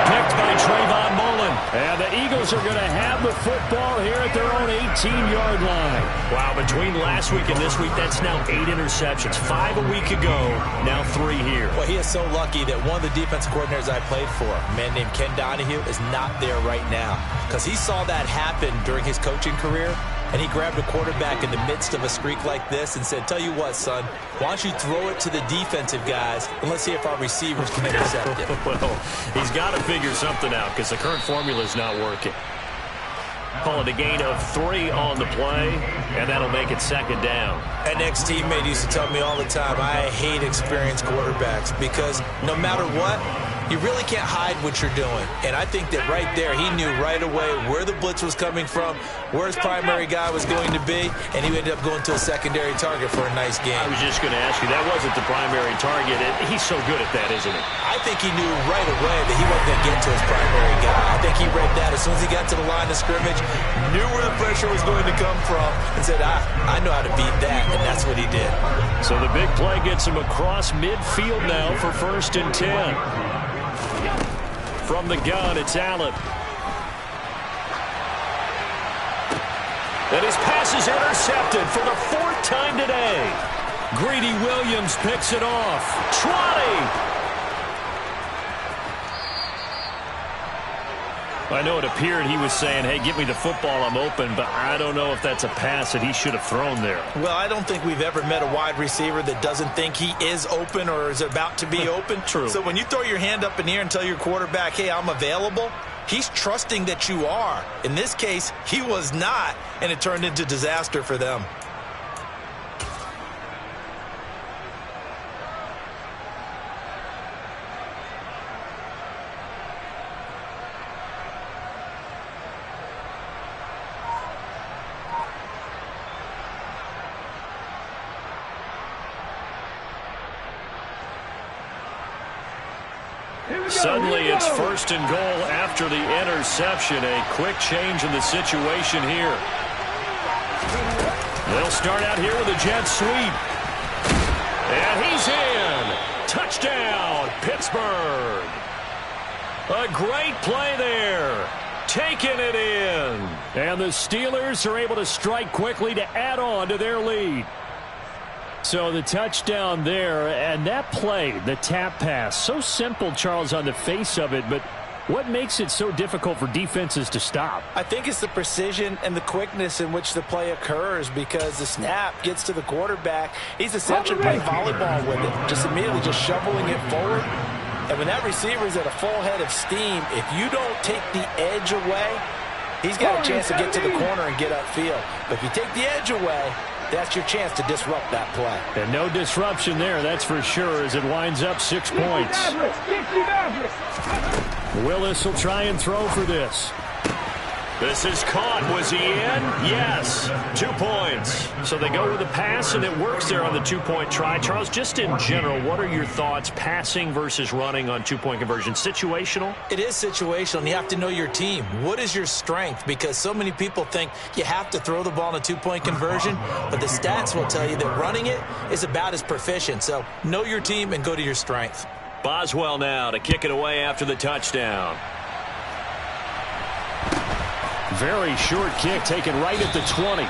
Picked by Trayvon Mullen. And the Eagles are going to have the football here at their own 18-yard line. Wow, between last week and this week, that's now 8 interceptions. 5 a week ago, now 3 here. Well, he is so lucky that one of the defensive coordinators I played for, a man named Ken Donahue, is not there right now. Because he saw that happen during his coaching career, and he grabbed a quarterback in the midst of a streak like this and said, tell you what, son, why don't you throw it to the defensive guys, and let's see if our receivers can intercept it. Well, he's got to figure something out because the current formula is not working. Call it a gain of 3 on the play, and that'll make it second down. An ex-teammate used to tell me all the time, I hate experienced quarterbacks because no matter what, you really can't hide what you're doing. And I think that right there, he knew right away where the blitz was coming from, where his primary guy was going to be, and he ended up going to a secondary target for a nice game. I was just going to ask you, that wasn't the primary target. He's so good at that, isn't he? I think he knew right away that he wasn't going to get to his primary guy. I think he read that as soon as he got to the line of scrimmage, knew where the pressure was going to come from, and said, I know how to beat that, and that's what he did. So the big play gets him across midfield now for 1st and 10. From the gun, it's Allen. And his pass is intercepted for the 4th time today. Greedy Williams picks it off. Trotty! I know it appeared he was saying, hey, give me the football, I'm open, but I don't know if that's a pass that he should have thrown there. Well, I don't think we've ever met a wide receiver that doesn't think he is open or is about to be open. True. So when you throw your hand up in the air and tell your quarterback, hey, I'm available, he's trusting that you are. In this case, he was not, and it turned into disaster for them. Suddenly it's 1st and goal after the interception. A quick change in the situation here. They'll start out here with a jet sweep. And he's in. Touchdown, Pittsburgh. A great play there. Taking it in. And the Steelers are able to strike quickly to add on to their lead. So the touchdown there, and that play, the tap pass, so simple, Charles, on the face of it, but what makes it so difficult for defenses to stop? I think it's the precision and the quickness in which the play occurs because the snap gets to the quarterback. He's essentially playing volleyball with it, just immediately just shoveling it forward. And when that receiver is at a full head of steam, if you don't take the edge away, he's got a chance to get to the corner and get upfield. But if you take the edge away, that's your chance to disrupt that play. And no disruption there, that's for sure, as it winds up 6 points. Willis will try and throw for this. This is caught. Was he in? Yes. 2 points. So they go with the pass, and it works there on the 2-point try. Charles, just in general, what are your thoughts passing versus running on 2-point conversion? Situational? It is situational, and you have to know your team. What is your strength? Because so many people think you have to throw the ball in a 2-point conversion, but the stats will tell you that running it is about as proficient. So know your team and go to your strength. Boswell now to kick it away after the touchdown. Very short kick taken right at the 20.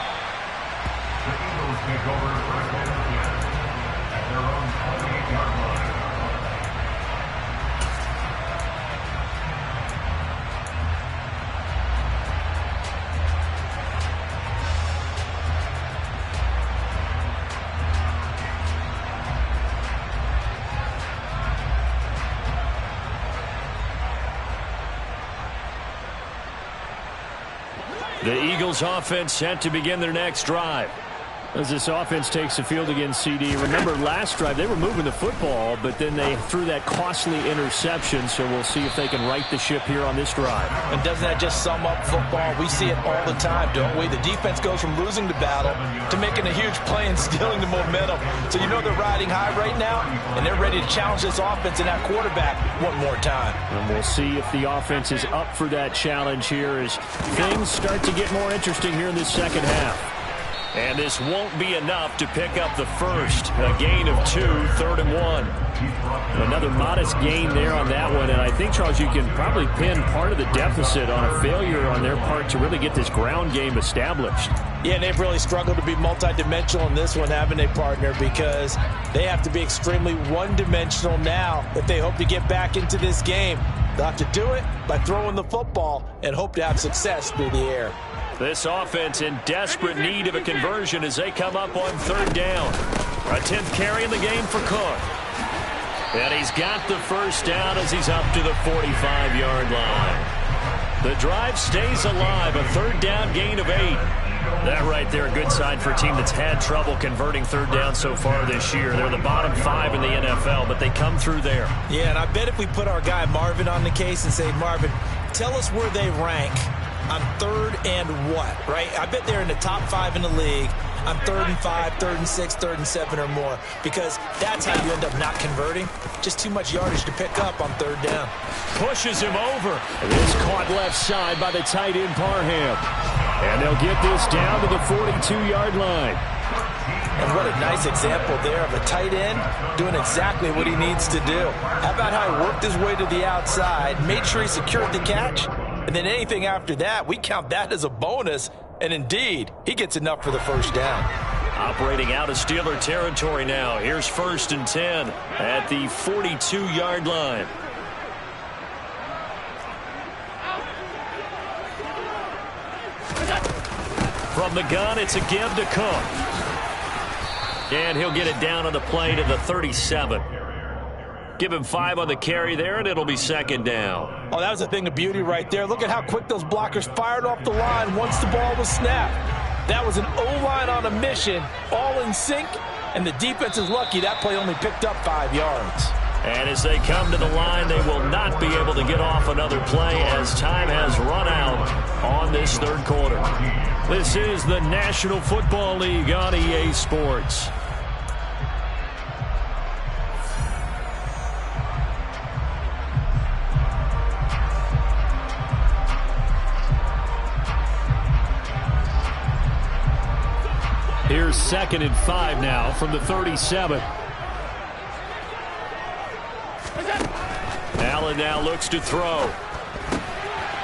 The Eagles offense set to begin their next drive. As this offense takes the field against CD. Remember, last drive, they were moving the football, but then they threw that costly interception, so we'll see if they can right the ship here on this drive. And doesn't that just sum up football? We see it all the time, don't we? The defense goes from losing the battle to making a huge play and stealing the momentum. So you know they're riding high right now, and they're ready to challenge this offense and that quarterback one more time. And we'll see if the offense is up for that challenge here as things start to get more interesting here in this second half. And this won't be enough to pick up the first. A gain of 2, 3rd and 1. Another modest gain there on that one. And I think, Charles, you can probably pin part of the deficit on a failure on their part to really get this ground game established. Yeah, they've really struggled to be multidimensional in this one, haven't they, partner? Because they have to be extremely one-dimensional now if they hope to get back into this game. They'll have to do it by throwing the football and hope to have success through the air. This offense in desperate need of a conversion as they come up on 3rd down. A 10th carry in the game for Cook. And he's got the first down as he's up to the 45-yard line. The drive stays alive, a 3rd down gain of 8. That right there, a good sign for a team that's had trouble converting 3rd down so far this year. They're the bottom 5 in the NFL, but they come through there. Yeah, and I bet if we put our guy Marvin on the case and say, Marvin, tell us where they rank on 3rd and what, right? I bet they're in the top 5 in the league on 3rd and 5, 3rd and 6, 3rd and 7 or more, because that's how you end up not converting. Just too much yardage to pick up on 3rd down. Pushes him over. It is caught left side by the tight end Parham. And they'll get this down to the 42-yard line. And what a nice example there of a tight end doing exactly what he needs to do. How about how he worked his way to the outside, made sure he secured the catch, and then anything after that, we count that as a bonus. And indeed, he gets enough for the first down. Operating out of Steeler territory now. Here's 1st and 10 at the 42-yard line. From the gun, it's a give to Cook. And he'll get it down on the play to the 37. Give him 5 on the carry there, and it'll be 2nd down. Oh, that was a thing of beauty right there. Look at how quick those blockers fired off the line once the ball was snapped. That was an O-line on a mission, all in sync, and the defense is lucky that play only picked up 5 yards. And as they come to the line, they will not be able to get off another play as time has run out on this 3rd quarter. This is the National Football League on EA Sports. Here's 2nd and 5 now from the 37. Allen now looks to throw.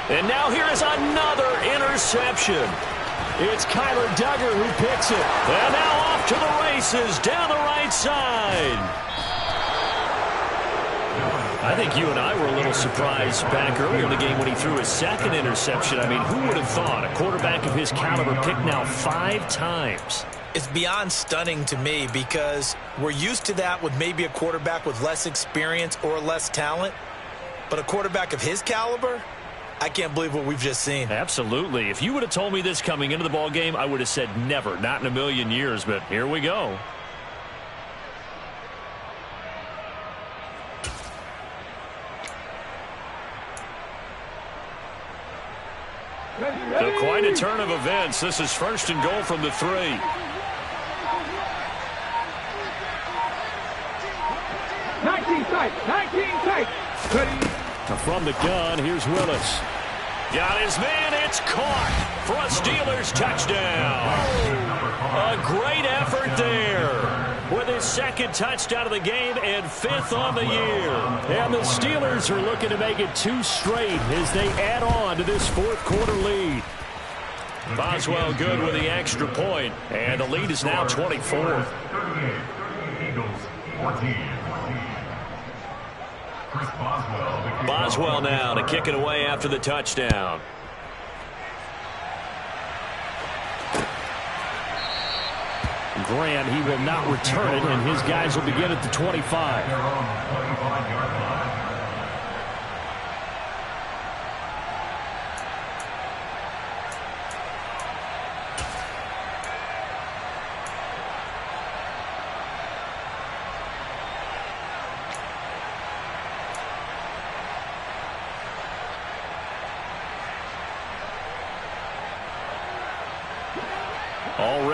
And now here is another interception. It's Kyler Duggar who picks it. And now off to the races down the right side. I think you and I were a little surprised back earlier in the game when he threw his 2nd interception. I mean, who would have thought a quarterback of his caliber picked now 5 times? It's beyond stunning to me because we're used to that with maybe a quarterback with less experience or less talent. But a quarterback of his caliber, I can't believe what we've just seen. Absolutely. If you would have told me this coming into the ball game, I would have said never, not in a million years. But here we go. So quite a turn of events. This is 1st and goal from the 3. From the gun, here's Willis. Got his man, it's caught for a Steelers touchdown. A great effort there with his 2nd touchdown of the game and 5th on the year. And the Steelers are looking to make it 2 straight as they add on to this 4th quarter lead. Boswell good with the extra point, and the lead is now 24. Eagles 14. Boswell now to kick it away after the touchdown. Grant, he will not return it, and his guys will begin at the 25.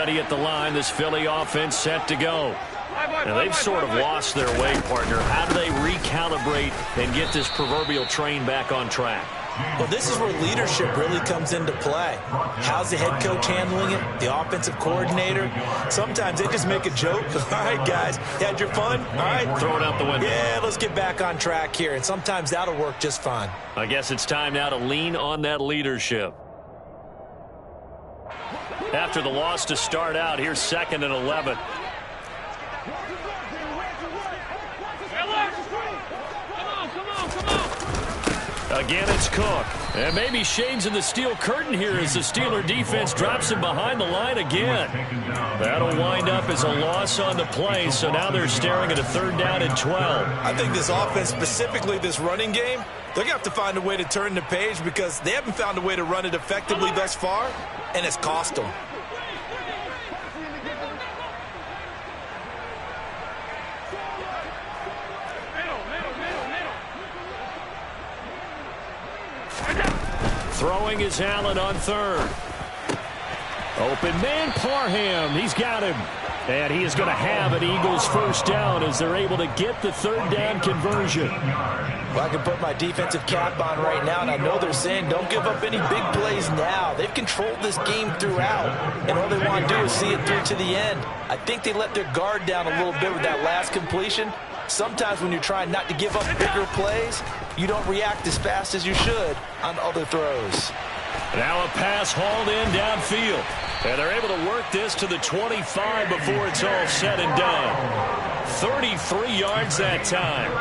ready at the line. This Philly offense set to go. And they've sort of lost their way, partner. How do they recalibrate and get this proverbial train back on track? Well, this is where leadership really comes into play. How's the head coach handling it? The offensive coordinator? Sometimes they just make a joke. All right, guys, you had your fun? All right. Throw it out the window. Yeah, let's get back on track here. And sometimes that'll work just fine. I guess it's time now to lean on that leadership. After the loss to start out, here's 2nd and 11. Again, it's Cook. And maybe shades in the steel curtain here as the Steeler defense drops him behind the line again. That'll wind up as a loss on the play, so now they're staring at a 3rd down and 12. I think this offense, specifically this running game, they're going to have to find a way to turn the page because they haven't found a way to run it effectively thus far, and it's cost them. Throwing is Allen on 3rd. Open man, Parham. He's got him. And he is going to have an Eagles 1st down as they're able to get the 3rd down conversion. Well, I can put my defensive cap on right now, and I know they're saying don't give up any big plays now. They've controlled this game throughout, and all they want to do is see it through to the end. I think they let their guard down a little bit with that last completion. Sometimes when you're trying not to give up bigger plays, you don't react as fast as you should on other throws. Now a pass hauled in downfield. And they're able to work this to the 25 before it's all said and done. 33 yards that time.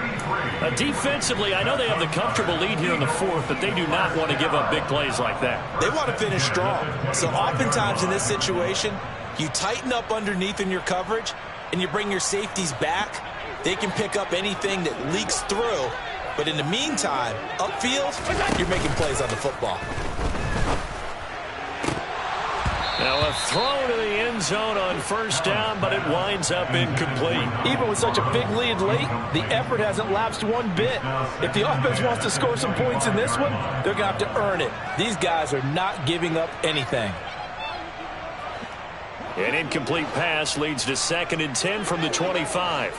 Defensively, I know they have the comfortable lead here in the 4th, but they do not want to give up big plays like that. They want to finish strong. So oftentimes in this situation, you tighten up underneath in your coverage, and you bring your safeties back. They can pick up anything that leaks through. But in the meantime, upfield, you're making plays on the football. Now a throw to the end zone on 1st down, but it winds up incomplete. Even with such a big lead late, the effort hasn't lapsed one bit. If the offense wants to score some points in this one, they're going to have to earn it. These guys are not giving up anything. An incomplete pass leads to 2nd and 10 from the 25.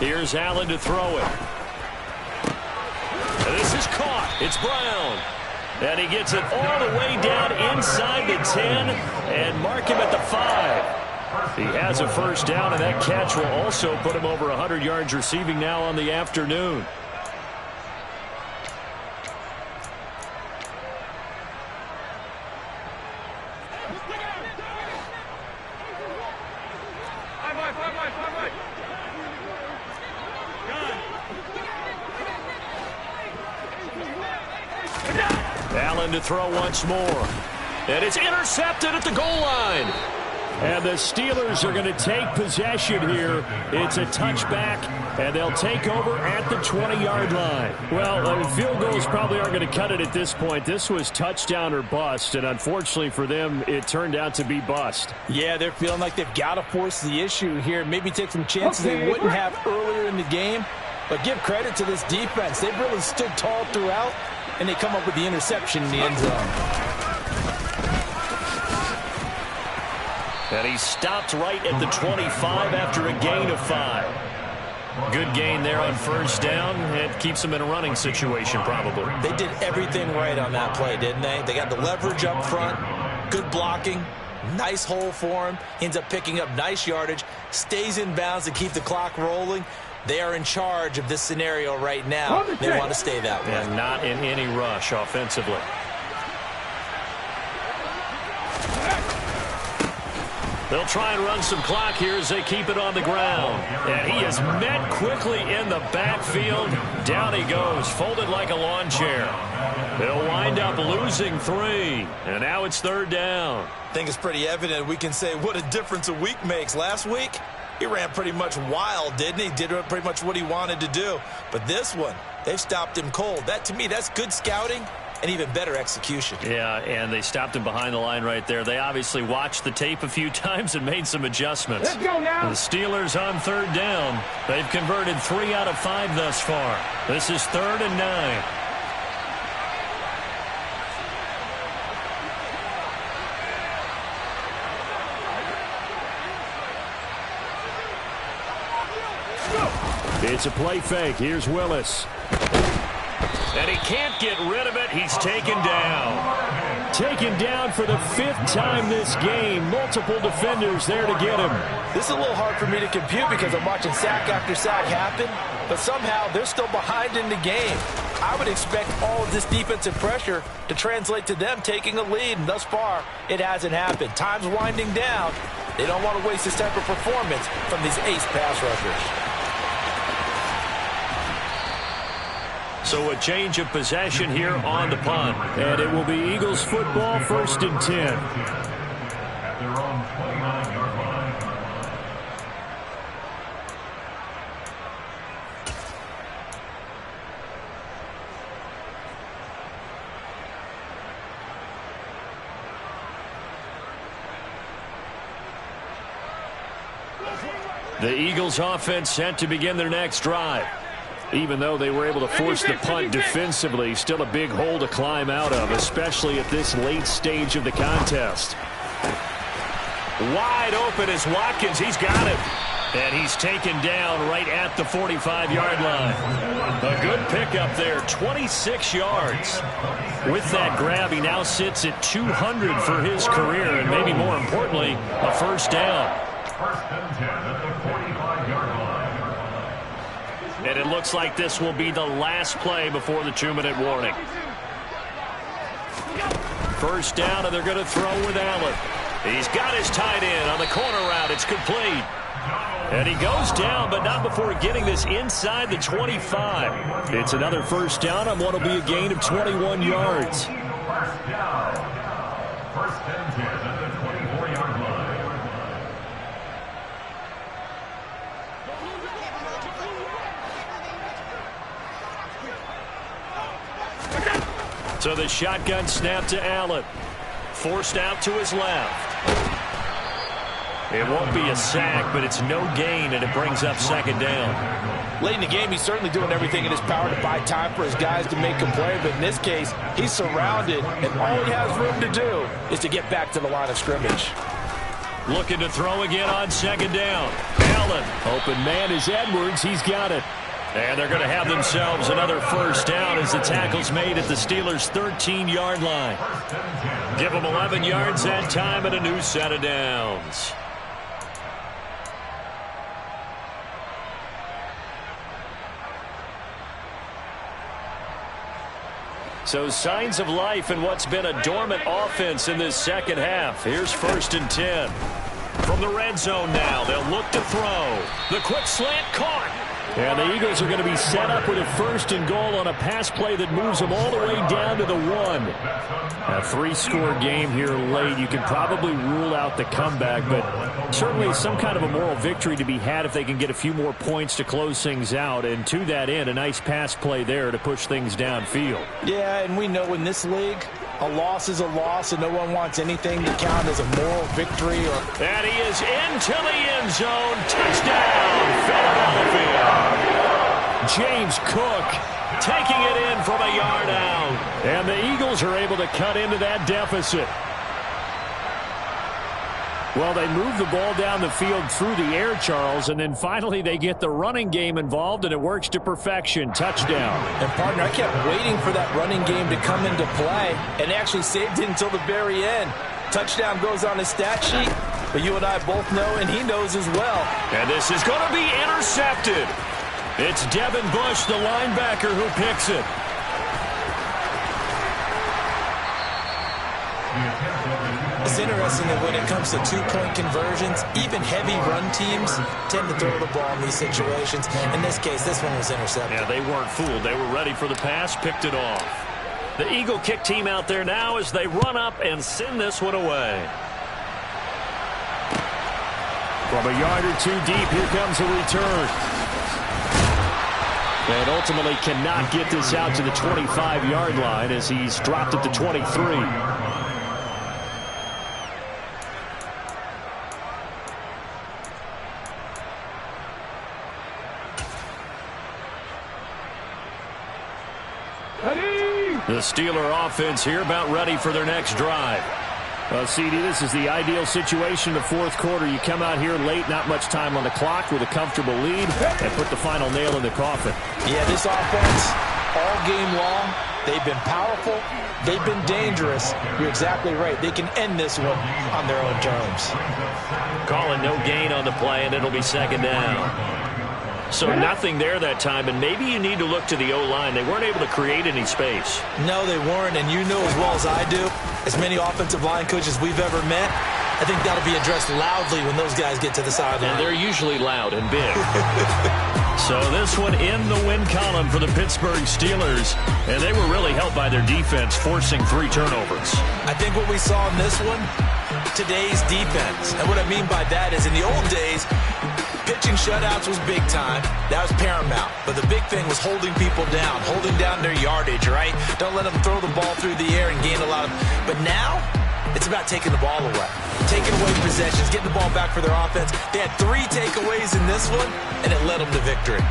Here's Allen to throw it. This is caught. It's Brown. And he gets it all the way down inside the 10 and mark him at the 5. He has a 1st down, and that catch will also put him over 100 yards receiving now on the afternoon. Allen to throw once more. And it's intercepted at the goal line. And the Steelers are going to take possession here. It's a touchback, and they'll take over at the 20-yard line. Well, field goals probably aren't going to cut it at this point. This was touchdown or bust, and unfortunately for them, it turned out to be bust. Yeah, they're feeling like they've got to force the issue here. Maybe take some chances they wouldn't have earlier in the game. But give credit to this defense. They've really stood tall throughout, and they come up with the interception in the end zone. And he stopped right at the 25 after a gain of 5. Good gain there on 1st down. It keeps them in a running situation probably. They did everything right on that play, didn't they? They got the leverage up front, good blocking, nice hole for him. He ends up picking up nice yardage, stays in bounds to keep the clock rolling. They are in charge of this scenario right now. They want to stay that way. And not in any rush offensively. They'll try and run some clock here as they keep it on the ground. And he is met quickly in the backfield. Down he goes, folded like a lawn chair. They'll wind up losing 3. And now it's 3rd down. I think it's pretty evident. We can say what a difference a week makes. Last week, he ran pretty much wild, didn't he? Did pretty much what he wanted to do. But this one, they've stopped him cold. That, to me, that's good scouting and even better execution. Yeah, and they stopped him behind the line right there. They obviously watched the tape a few times and made some adjustments. Let's go now. The Steelers on 3rd down. They've converted 3 out of 5 thus far. This is 3rd and 9. It's a play fake. Here's Willis. And he can't get rid of it. He's taken down. Taken down for the 5th time this game. Multiple defenders there to get him. This is a little hard for me to compute because I'm watching sack after sack happen, but somehow they're still behind in the game. I would expect all of this defensive pressure to translate to them taking a lead, and thus far, it hasn't happened. Time's winding down. They don't want to waste this type of performance from these ace pass rushers. So a change of possession here on the punt. And it will be Eagles football, 1st and 10. At their own 29-yard line. The Eagles offense set to begin their next drive. Even though they were able to force the punt defensively, still a big hole to climb out of, especially at this late stage of the contest. Wide open is Watkins. He's got it. And he's taken down right at the 45-yard line. A good pickup there, 26 yards. With that grab, he now sits at 200 for his career, and maybe more importantly, a first down. 1st and 10 at the 45-yard line. And it looks like this will be the last play before the 2-minute warning. First down, and they're going to throw with Allen. He's got his tight end on the corner route. It's complete. And he goes down, but not before getting this inside the 25. It's another first down on what will be a gain of 21 yards. First down. 1st and 10 at the 24-yard line. So the shotgun snap to Allen. Forced out to his left. It won't be a sack, but it's no gain, and it brings up 2nd down. Late in the game, he's certainly doing everything in his power to buy time for his guys to make a play, but in this case, he's surrounded, and all he has room to do is to get back to the line of scrimmage. Looking to throw again on 2nd down. Allen. Open man is Edwards. He's got it. And they're going to have themselves another first down as the tackle's made at the Steelers' 13-yard line. Give them 11 yards that time and a new set of downs. So signs of life in what's been a dormant offense in this second half. Here's 1st and 10. From the red zone now, they'll look to throw. The quick slant caught. And the Eagles are going to be set up with a 1st and goal on a pass play that moves them all the way down to the 1. A 3-score game here late. You can probably rule out the comeback, but certainly some kind of a moral victory to be had if they can get a few more points to close things out. And to that end, a nice pass play there to push things downfield. Yeah, and we know in this league, a loss is a loss, and no one wants anything to count as a moral victory. And he is into the end zone. Touchdown, Philadelphia. James Cook taking it in from a yard out. And the Eagles are able to cut into that deficit. Well, they move the ball down the field through the air, Charles, and then finally they get the running game involved, and it works to perfection. Touchdown. And, partner, I kept waiting for that running game to come into play, and actually saved it until the very end. Touchdown goes on his stat sheet, but you and I both know, and he knows as well. And this is going to be intercepted. It's Devin Bush, the linebacker, who picks it. It's interesting that when it comes to two-point conversions, even heavy run teams tend to throw the ball in these situations. In this case, this one was intercepted. Yeah, they weren't fooled. They were ready for the pass, picked it off. The Eagle kick team out there now as they run up and send this one away. From a yard or two deep, here comes a return. And ultimately cannot get this out to the 25-yard line as he's dropped at the 23. The Steeler offense here about ready for their next drive. Well, CD, this is the ideal situation in the fourth quarter. You come out here late, not much time on the clock, with a comfortable lead, and put the final nail in the coffin. Yeah, this offense, all game long, they've been powerful, they've been dangerous. You're exactly right. They can end this one on their own terms. Calling no gain on the play, and it'll be second down. So nothing there that time, and maybe you need to look to the O-line. They weren't able to create any space. No, they weren't, and you know as well as I do, as many offensive line coaches we've ever met, I think that'll be addressed loudly when those guys get to the sideline. And they're usually loud and big. So this one in the win column for the Pittsburgh Steelers, and they were really helped by their defense, forcing 3 turnovers. I think what we saw in this one, today's defense. And what I mean by that is in the old days, pitching shutouts was big time. That was paramount. But the big thing was holding people down, holding down their yardage, right? Don't let them throw the ball through the air and gain a lot of... But now, it's about taking the ball away. Taking away possessions, getting the ball back for their offense. They had 3 takeaways in this one, and it led them to victory.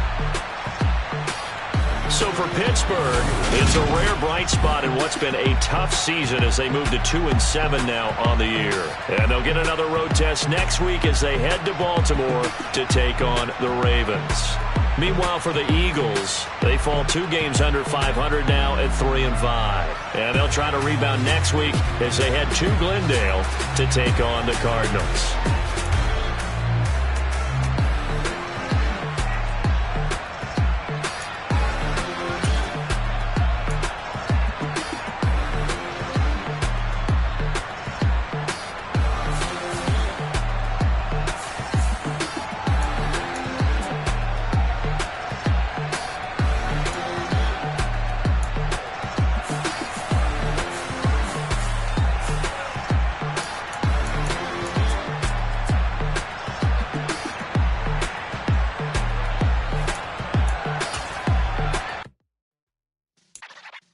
So for Pittsburgh, it's a rare bright spot in what's been a tough season as they move to 2-7 now on the year. And they'll get another road test next week as they head to Baltimore to take on the Ravens. Meanwhile, for the Eagles, they fall 2 games under 500 now at 3-5. And they'll try to rebound next week as they head to Glendale to take on the Cardinals.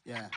Yeah.